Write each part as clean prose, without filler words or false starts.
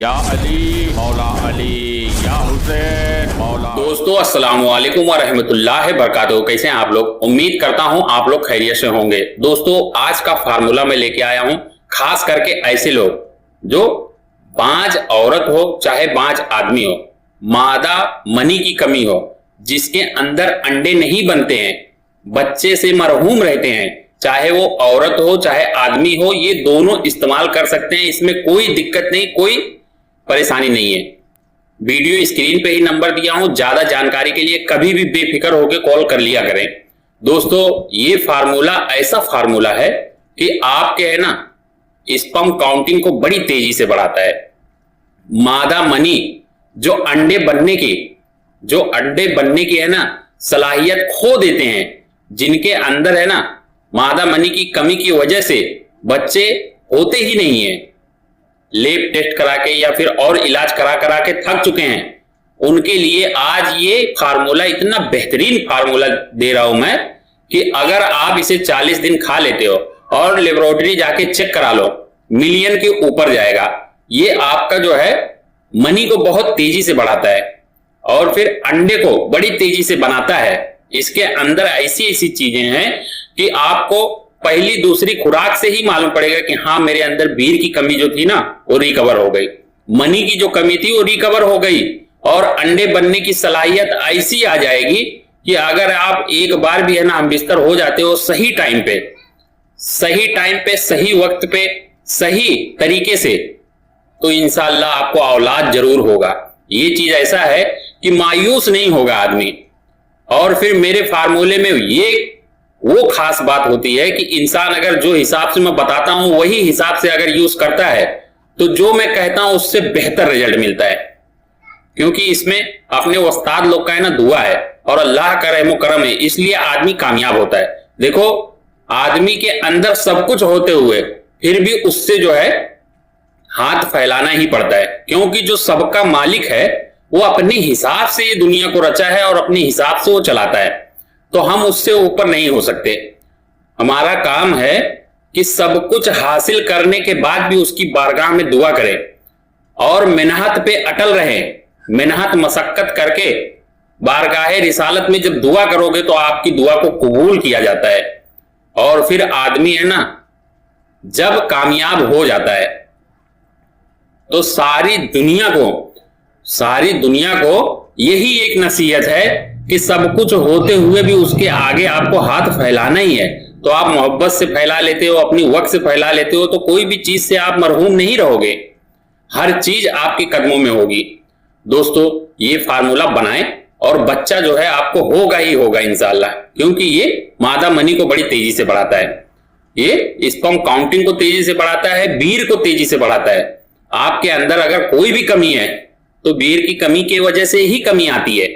या अली मौला अली या हुसैन मौला। दोस्तों अस्सलाम वालेकुम व रहमतुल्लाहि व बरकातहू। कैसे हैं आप लोग? उम्मीद करता हूं आप लोग खैरियत से होंगे। दोस्तों आज का फार्मूला मैं लेके आया हूं खास करके ऐसे लोग जो बांझ औरत हो चाहे बांझ आदमी हो, मादा मनी की कमी हो, जिसके अंदर अंडे नहीं बनते हैं, बच्चे से मरहूम रहते हैं, चाहे वो औरत हो चाहे आदमी हो, ये दोनों इस्तेमाल कर सकते हैं। इसमें कोई दिक्कत नहीं, कोई परेशानी नहीं है। वीडियो स्क्रीन पे ही नंबर दिया हूं, ज्यादा जानकारी के लिए कभी भी बेफिक्र होकर कॉल कर लिया करें। दोस्तों ये फार्मूला ऐसा फार्मूला है कि आपके है ना स्पर्म काउंटिंग को बड़ी तेजी से बढ़ाता है। मादा मनी जो अंडे बनने की है ना सलाहियत खो देते हैं, जिनके अंदर है ना मादा मनी की कमी की वजह से बच्चे होते ही नहीं है, लेब टेस्ट करा के या फिर और इलाज करा करा के थक चुके हैं, उनके लिए आज ये फार्मूला इतना बेहतरीन फार्मूला दे रहा हूं मैं कि अगर आप इसे 40 दिन खा लेते हो और लेबोरेटरी जाके चेक करा लो, मिलियन के ऊपर जाएगा। ये आपका जो है मनी को बहुत तेजी से बढ़ाता है और फिर अंडे को बड़ी तेजी से बनाता है। इसके अंदर ऐसी ऐसी चीजें हैं कि आपको पहली दूसरी खुराक से ही मालूम पड़ेगा कि हाँ मेरे अंदर बीर की कमी जो थी ना वो रिकवर हो गई, मनी की जो कमी थी वो रिकवर हो गई और अंडे बनने की सलाहियत ऐसी आ जाएगी कि अगर आप एक बार भी है ना हम बिस्तर हो जाते हो सही टाइम पे सही वक्त पे सही तरीके से, तो इंशाअल्लाह आपको औलाद जरूर होगा। ये चीज ऐसा है कि मायूस नहीं होगा आदमी। और फिर मेरे फार्मूले में ये वो खास बात होती है कि इंसान अगर जो हिसाब से मैं बताता हूं वही हिसाब से अगर यूज करता है तो जो मैं कहता हूं उससे बेहतर रिजल्ट मिलता है, क्योंकि इसमें अपने उस्ताद लोग का है ना दुआ है और अल्लाह का रहमो करम है, इसलिए आदमी कामयाब होता है। देखो आदमी के अंदर सब कुछ होते हुए फिर भी उससे जो है हाथ फैलाना ही पड़ता है, क्योंकि जो सबका मालिक है वो अपने हिसाब से ये दुनिया को रचा है और अपने हिसाब से वो चलाता है, तो हम उससे ऊपर नहीं हो सकते। हमारा काम है कि सब कुछ हासिल करने के बाद भी उसकी बारगाह में दुआ करें और मेहनत पे अटल रहें। मेहनत मशक्कत करके बारगाह रिसालत में जब दुआ करोगे तो आपकी दुआ को कबूल किया जाता है और फिर आदमी है ना जब कामयाब हो जाता है तो सारी दुनिया को यही एक नसीहत है कि सब कुछ होते हुए भी उसके आगे आपको हाथ फैलाना ही है। तो आप मोहब्बत से फैला लेते हो, अपनी वक्त से फैला लेते हो, तो कोई भी चीज से आप मरहूम नहीं रहोगे, हर चीज आपके कदमों में होगी। दोस्तों ये फार्मूला बनाएं और बच्चा जो है आपको होगा ही होगा इंशाअल्लाह, क्योंकि ये मादा मनी को बड़ी तेजी से बढ़ाता है, ये स्पर्म काउंटिंग को तेजी से बढ़ाता है, बीर को तेजी से बढ़ाता है। आपके अंदर अगर कोई भी कमी है तो बीर की कमी की वजह से ही कमी आती है।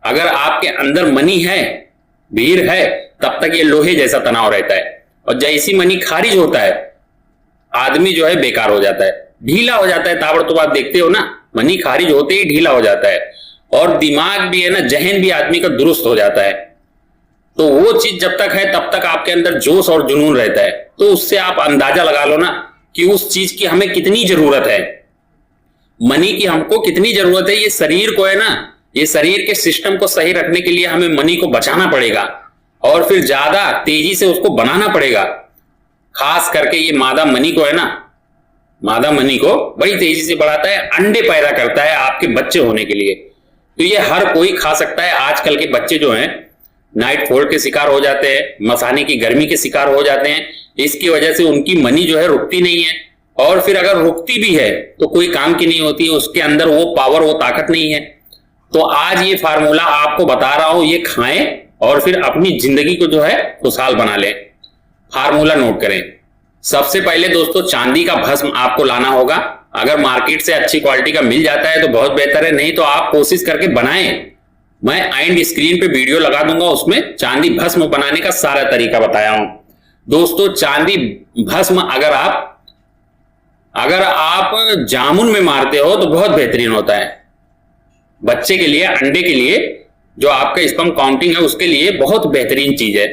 अगर आपके अंदर मनी है, बीर है, तब तक ये लोहे जैसा तनाव रहता है और जैसी मनी खारिज होता है आदमी जो है बेकार हो जाता है, ढीला हो जाता है। ताबड़तोड़ आप देखते हो ना, मनी खारिज होते ही ढीला हो जाता है और दिमाग भी है ना, जहन भी आदमी का दुरुस्त हो जाता है। तो वो चीज जब तक है तब तक आपके अंदर जोश और जुनून रहता है, तो उससे आप अंदाजा लगा लो ना कि उस चीज की हमें कितनी जरूरत है, मनी की हमको कितनी जरूरत है। ये शरीर को है ना, ये शरीर के सिस्टम को सही रखने के लिए हमें मनी को बचाना पड़ेगा और फिर ज्यादा तेजी से उसको बनाना पड़ेगा। खास करके ये मादा मनी को है ना, मादा मनी को बड़ी तेजी से बढ़ाता है, अंडे पैदा करता है आपके बच्चे होने के लिए। तो ये हर कोई खा सकता है। आजकल के बच्चे जो हैं नाइट फोल्ड के शिकार हो जाते हैं, मसाने की गर्मी के शिकार हो जाते हैं, इसकी वजह से उनकी मनी जो है रुकती नहीं है और फिर अगर रुकती भी है तो कोई काम की नहीं होती है, उसके अंदर वो पावर वो ताकत नहीं है। तो आज ये फार्मूला आपको बता रहा हूं, ये खाएं और फिर अपनी जिंदगी को जो है खुशहाल बना लें। फार्मूला नोट करें। सबसे पहले दोस्तों चांदी का भस्म आपको लाना होगा। अगर मार्केट से अच्छी क्वालिटी का मिल जाता है तो बहुत बेहतर है, नहीं तो आप कोशिश करके बनाएं। मैं एंड स्क्रीन पे वीडियो लगा दूंगा, उसमें चांदी भस्म बनाने का सारा तरीका बताया हूं। दोस्तों चांदी भस्म अगर आप जामुन में मारते हो तो बहुत बेहतरीन होता है। बच्चे के लिए, अंडे के लिए, जो आपका स्पर्म काउंटिंग है उसके लिए बहुत बेहतरीन चीज है।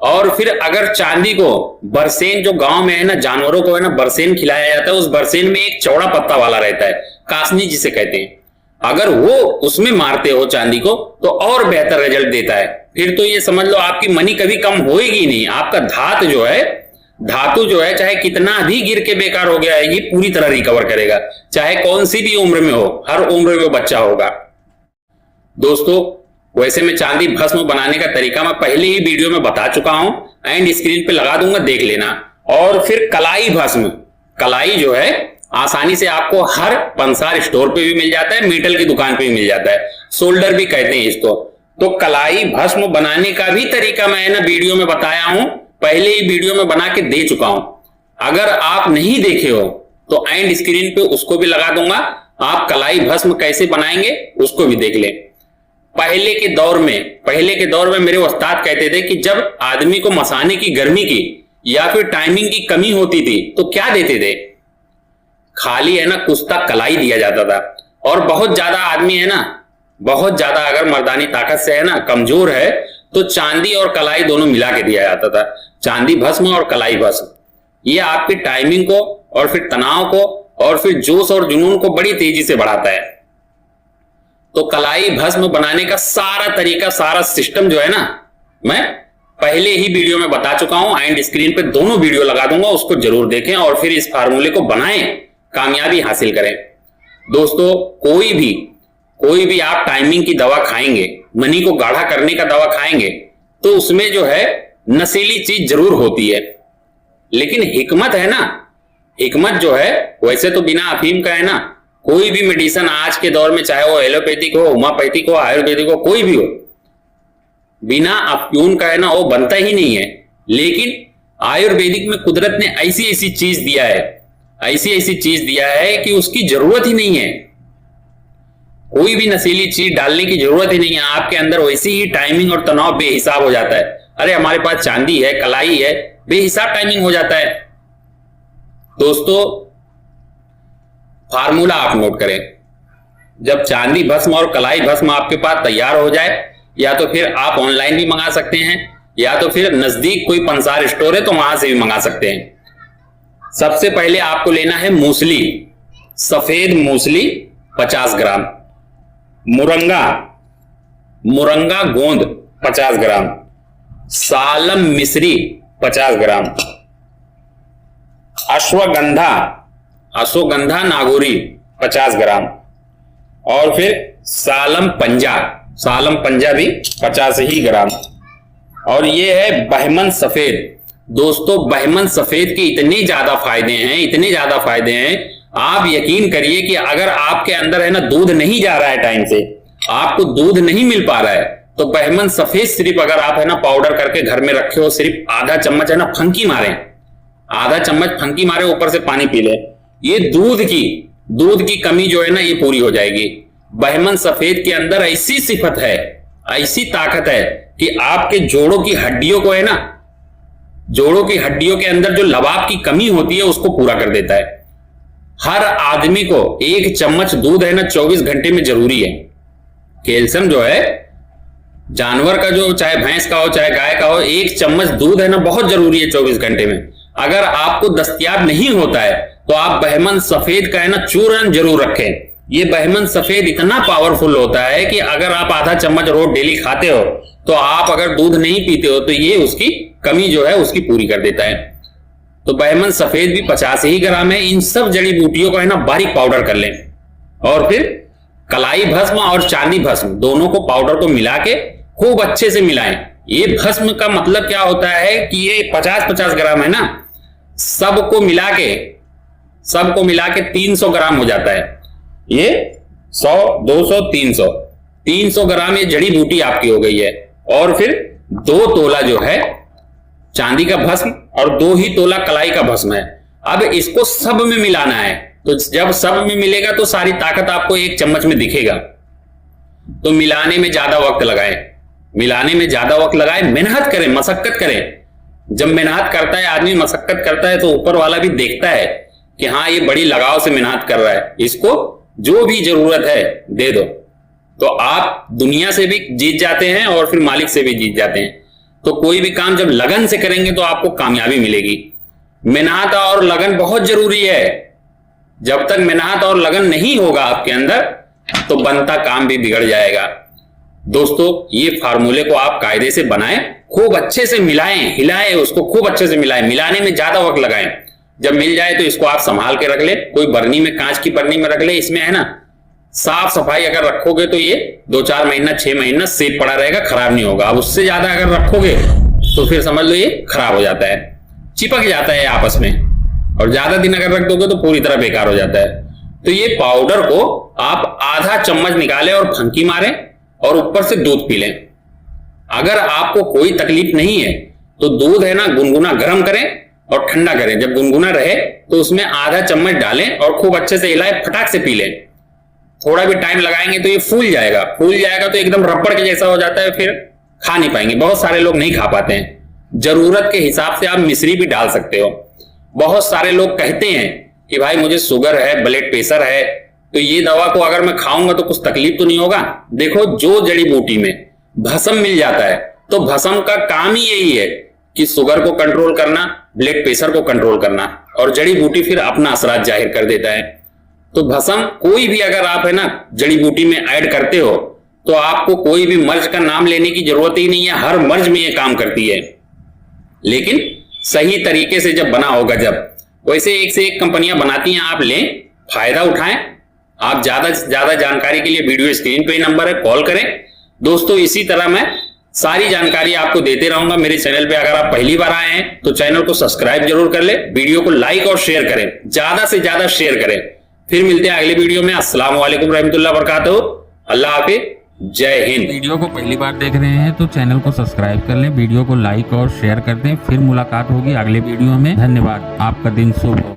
और फिर अगर चांदी को बरसेन, जो गांव में है ना जानवरों को है ना बरसेन खिलाया जाता है, उस बरसेन में एक चौड़ा पत्ता वाला रहता है, कासनी जिसे कहते हैं, अगर वो उसमें मारते हो चांदी को तो और बेहतर रिजल्ट देता है। फिर तो ये समझ लो आपकी मनी कभी कम होएगी नहीं। आपका धातु जो है चाहे कितना भी गिर के बेकार हो गया है, ये पूरी तरह रिकवर करेगा, चाहे कौन सी भी उम्र में हो, हर उम्र में बच्चा होगा। दोस्तों वैसे मैं चांदी भस्म बनाने का तरीका मैं पहले ही वीडियो में बता चुका हूं, एंड स्क्रीन पे लगा दूंगा, देख लेना। और फिर कलाई भस्म, कलाई जो है आसानी से आपको हर पंसार स्टोर पे भी मिल जाता है, मेटल की दुकान पे भी मिल जाता है, सोल्डर भी कहते हैं इसको। तो कलाई भस्म बनाने का भी तरीका मैं ना वीडियो में बताया हूं, पहले ही वीडियो में बना के दे चुका हूं। अगर आप नहीं देखे हो तो एंड स्क्रीन पे उसको भी लगा दूंगा, आप कलाई भस्म कैसे बनाएंगे उसको भी देख लें। पहले के दौर में मेरे उस्ताद कहते थे कि जब आदमी को मसाने की गर्मी की या फिर टाइमिंग की कमी होती थी तो क्या देते थे, खाली है ना कुश्ता कलाई दिया जाता था। और बहुत ज्यादा आदमी है ना, बहुत ज्यादा अगर मर्दानी ताकत से है ना कमजोर है तो चांदी और कलाई दोनों मिला के दिया जाता था, चांदी भस्म और कलाई भस्म। ये आपकी टाइमिंग को और फिर तनाव को और फिर जोश और जुनून को बड़ी तेजी से बढ़ाता है। तो कलाई भस्म बनाने का सारा तरीका, सारा सिस्टम जो है ना मैं पहले ही वीडियो में बता चुका हूं, एंड स्क्रीन पे दोनों वीडियो लगा दूंगा, उसको जरूर देखें और फिर इस फार्मूले को बनाएं, कामयाबी हासिल करें। दोस्तों कोई भी आप टाइमिंग की दवा खाएंगे, मनी को गाढ़ा करने का दवा खाएंगे तो उसमें जो है नशीली चीज जरूर होती है, लेकिन हिकमत है ना, हिकमत जो है वैसे तो बिना अफीम का है ना कोई भी मेडिसिन आज के दौर में, चाहे वो एलोपैथिक हो, होम्योपैथिक हो, आयुर्वेदिक हो, कोई भी हो, बिना अफ्यून का है ना वो बनता ही नहीं है। लेकिन आयुर्वेदिक में कुदरत ने ऐसी ऐसी चीज दिया है कि उसकी जरूरत ही नहीं है, कोई भी नशीली चीज डालने की जरूरत ही नहीं है, आपके अंदर वैसी ही टाइमिंग और तनाव बेहिसाब हो जाता है। अरे हमारे पास चांदी है, कलाई है, बेहिसाब टाइमिंग हो जाता है। दोस्तों फार्मूला आप नोट करें, जब चांदी भस्म और कलाई भस्म आपके पास तैयार हो जाए, या तो फिर आप ऑनलाइन भी मंगा सकते हैं या तो फिर नजदीक कोई पंसार स्टोर है तो वहां से भी मंगा सकते हैं। सबसे पहले आपको लेना है मूसली, सफेद मूसली 50 ग्राम, मुरंगा गोंद 50 ग्राम, सालम मिश्री 50 ग्राम, अश्वगंधा नागौरी 50 ग्राम, और फिर सालम पंजा भी 50 ही ग्राम, और ये है बहमन सफेद। दोस्तों बहमन सफेद के इतने ज्यादा फायदे हैं, आप यकीन करिए कि अगर आपके अंदर है ना दूध नहीं जा रहा है, टाइम से आपको दूध नहीं मिल पा रहा है, तो बहमन सफेद सिर्फ अगर आप है ना पाउडर करके घर में रखे हो, सिर्फ आधा चम्मच है ना फंकी मारे, ऊपर से पानी पी ले, ये दूध की कमी जो है ना ये पूरी हो जाएगी। बहमन सफेद के अंदर ऐसी सिफत है, ऐसी ताकत है कि आपके जोड़ों की हड्डियों को है ना, जोड़ों की हड्डियों के अंदर जो लबाब की कमी होती है उसको पूरा कर देता है। हर आदमी को 1 चम्मच दूध है ना 24 घंटे में जरूरी है। कैल्शियम जो है जानवर का, जो चाहे भैंस का हो चाहे गाय का हो, 1 चम्मच दूध है ना बहुत जरूरी है 24 घंटे में। अगर आपको दस्तयाब नहीं होता है तो आप बहमन सफेद का है ना चूर्ण जरूर रखें। ये बहमन सफेद इतना पावरफुल होता है कि अगर आप आधा चम्मच रोज डेली खाते हो तो आप अगर दूध नहीं पीते हो तो ये उसकी कमी जो है उसकी पूरी कर देता है। तो बहमन सफेद भी 50 ही ग्राम है। इन सब जड़ी बूटियों को है ना बारीक पाउडर कर लें, और फिर कलाई भस्म और चांदी भस्म दोनों को पाउडर को मिला के खूब अच्छे से मिलाएं। ये भस्म का मतलब क्या होता है कि ये 50-50 ग्राम है ना, सबको मिला के 300 ग्राम हो जाता है। ये 100, 200, 300 ग्राम ये जड़ी बूटी आपकी हो गई है। और फिर 2 तोला जो है चांदी का भस्म और 2 ही तोला कलाई का भस्म है। अब इसको सब में मिलाना है, तो जब सब में मिलेगा तो सारी ताकत आपको 1 चम्मच में दिखेगा। तो मिलाने में ज्यादा वक्त लगाएं, मेहनत करें, मशक्कत करें। जब मेहनत करता है आदमी, मशक्कत करता है, तो ऊपर वाला भी देखता है कि हाँ ये बड़ी लगाव से मेहनत कर रहा है, इसको जो भी जरूरत है दे दो। तो आप दुनिया से भी जीत जाते हैं और फिर मालिक से भी जीत जाते हैं। तो कोई भी काम जब लगन से करेंगे तो आपको कामयाबी मिलेगी। मेहनत और लगन बहुत जरूरी है। जब तक मेहनत और लगन नहीं होगा आपके अंदर तो बनता काम भी बिगड़ जाएगा। दोस्तों, ये फार्मूले को आप कायदे से बनाएं, खूब अच्छे से मिलाएं, हिलाएं, उसको खूब अच्छे से मिलाएं, मिलाने में ज्यादा वक्त लगाएं। जब मिल जाए तो इसको आप संभाल के रख ले, कोई बरनी में, कांच की बरनी में रख ले। इसमें है ना, साफ सफाई अगर रखोगे तो ये 2-4 महीना 6 महीना सेफ पड़ा रहेगा, खराब नहीं होगा। अब उससे ज्यादा अगर रखोगे तो फिर समझ लो ये खराब हो जाता है, चिपक जाता है आपस में, और ज्यादा दिन अगर रख दोगे तो पूरी तरह बेकार हो जाता है। तो ये पाउडर को आप आधा चम्मच निकालें और फंकी मारें और ऊपर से दूध पी लें। अगर आपको कोई तकलीफ नहीं है तो दूध है ना, गुनगुना गर्म करें और ठंडा करें। जब गुनगुना रहे तो उसमें आधा चम्मच डालें और खूब अच्छे से हिलाएं, फटाक से पी लें। थोड़ा भी टाइम लगाएंगे तो ये फूल जाएगा, फूल जाएगा तो एकदम रबड़ के जैसा हो जाता है, फिर खा नहीं पाएंगे। बहुत सारे लोग नहीं खा पाते हैं। जरूरत के हिसाब से आप मिश्री भी डाल सकते हो। बहुत सारे लोग कहते हैं कि भाई मुझे शुगर है, ब्लड प्रेशर है, तो ये दवा को अगर मैं खाऊंगा तो कुछ तकलीफ तो नहीं होगा। देखो, जो जड़ी बूटी में भस्म मिल जाता है तो भस्म का काम ही यही है कि शुगर को कंट्रोल करना, ब्लड प्रेशर को कंट्रोल करना, और जड़ी बूटी फिर अपना असरात जाहिर कर देता है। तो भस्म कोई भी अगर आप है ना जड़ी बूटी में ऐड करते हो तो आपको कोई भी मर्ज का नाम लेने की जरूरत ही नहीं है। हर मर्ज में ये काम करती है, लेकिन सही तरीके से जब बना होगा। जब वैसे एक से एक कंपनियां बनाती हैं, आप लें, फायदा उठाएं। आप ज्यादा से ज्यादा जानकारी के लिए वीडियो स्क्रीन पे ही नंबर है, कॉल करें। दोस्तों, इसी तरह मैं सारी जानकारी आपको देते रहूंगा मेरे चैनल पे। अगर आप पहली बार आए हैं तो चैनल को सब्सक्राइब जरूर कर ले, वीडियो को लाइक और शेयर करें, ज्यादा से ज्यादा शेयर करें। फिर मिलते हैं अगले वीडियो में। अस्सलाम वालेकुम रहमतुल्लाह बरकातहू। अल्लाह हाफिज, जय हिंद। वीडियो को पहली बार देख रहे हैं तो चैनल को सब्सक्राइब कर लें, वीडियो को लाइक और शेयर कर दें। फिर मुलाकात होगी अगले वीडियो में। धन्यवाद। आपका दिन शुभ हो।